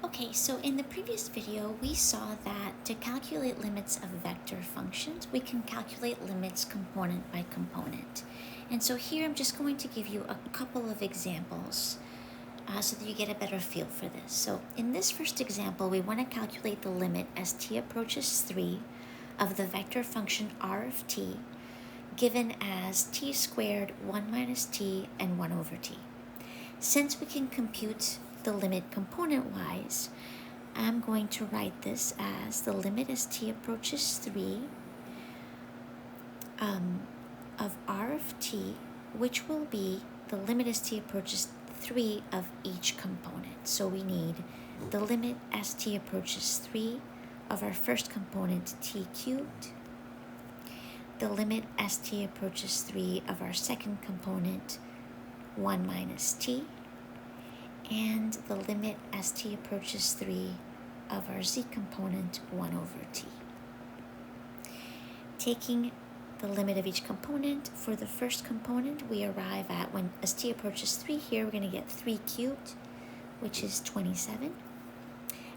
Okay, so in the previous video, we saw that to calculate limits of vector functions, we can calculate limits component by component. And so here I'm just going to give you a couple of examples so that you get a better feel for this. So in this first example, we want to calculate the limit as t approaches 3 of the vector function r of t, given as t squared, 1 minus t, and 1 over t. Since we can compute the limit component-wise, I'm going to write this as the limit as t approaches 3 of r of t, which will be the limit as t approaches 3 of each component. So we need the limit as t approaches 3 of our first component, t cubed, the limit as t approaches 3 of our second component, 1 minus t, and the limit as t approaches 3 of our z component, 1 over t. Taking the limit of each component, for the first component, we arrive at, when as t approaches 3 here, we're going to get 3 cubed, which is 27.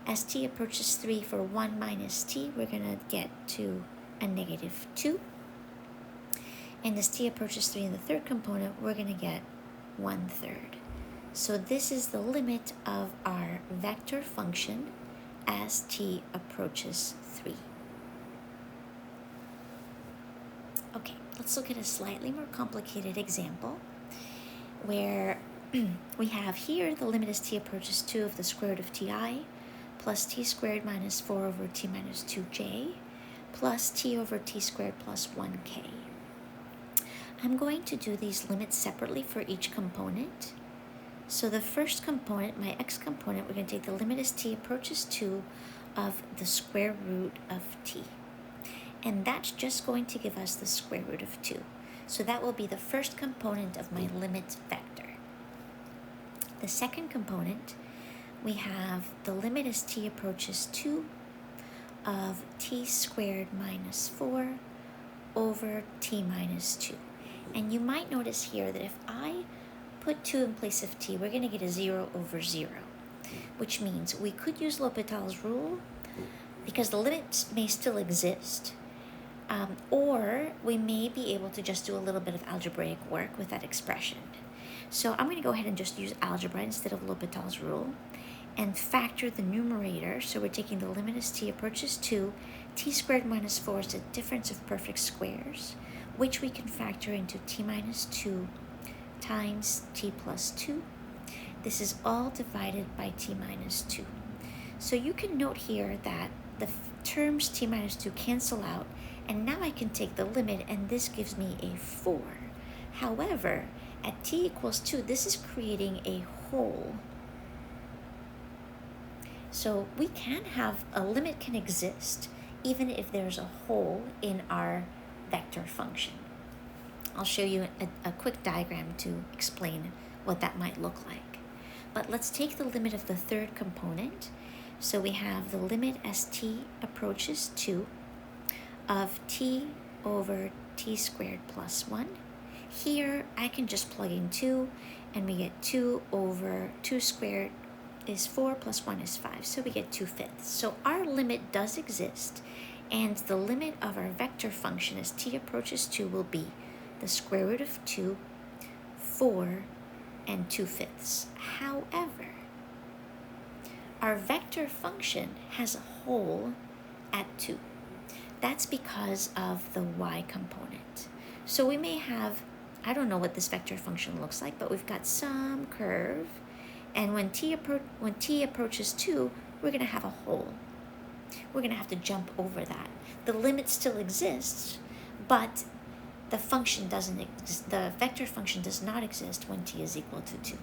As t approaches 3 for 1 minus t, we're going to get to a negative 2. And as t approaches 3 in the third component, we're going to get 1/3. So this is the limit of our vector function as t approaches 3. Okay, let's look at a slightly more complicated example where we have here the limit as t approaches 2 of the square root of ti plus t squared minus 4 over t minus 2j plus t over t squared plus 1k. I'm going to do these limits separately for each component. So the first component, my x component, we're going to take the limit as t approaches 2 of the square root of t. And that's just going to give us the square root of 2. So that will be the first component of my limit vector. The second component, we have the limit as t approaches 2 of t squared minus 4 over t minus 2. And you might notice here that if I put 2 in place of t, we're going to get a 0 over 0, which means we could use L'Hopital's rule because the limits may still exist, or we may be able to just do a little bit of algebraic work with that expression. So I'm going to go ahead and just use algebra instead of L'Hopital's rule and factor the numerator. So we're taking the limit as t approaches 2, t squared minus 4 is the difference of perfect squares, which we can factor into t minus 2 times t plus 2. This is all divided by t minus 2. So you can note here that the terms t minus 2 cancel out, and now I can take the limit, and this gives me a 4. However, at t equals 2, this is creating a hole. So we can have, a limit can exist even if there's a hole in our vector function. I'll show you a quick diagram to explain what that might look like. But let's take the limit of the third component. So we have the limit as t approaches 2 of t over t squared plus 1. Here I can just plug in 2 and we get 2 over 2 squared is 4 plus 1 is 5. So we get 2/5. So our limit does exist, and the limit of our vector function as t approaches 2 will be the square root of 2, 4, and 2/5. However, our vector function has a hole at 2. That's because of the y component. So we may have, I don't know what this vector function looks like, but we've got some curve, and when t approaches 2, we're going to have a hole. We're going to have to jump over that. The limit still exists, but the function doesn't exist. The vector function does not exist when t is equal to 2.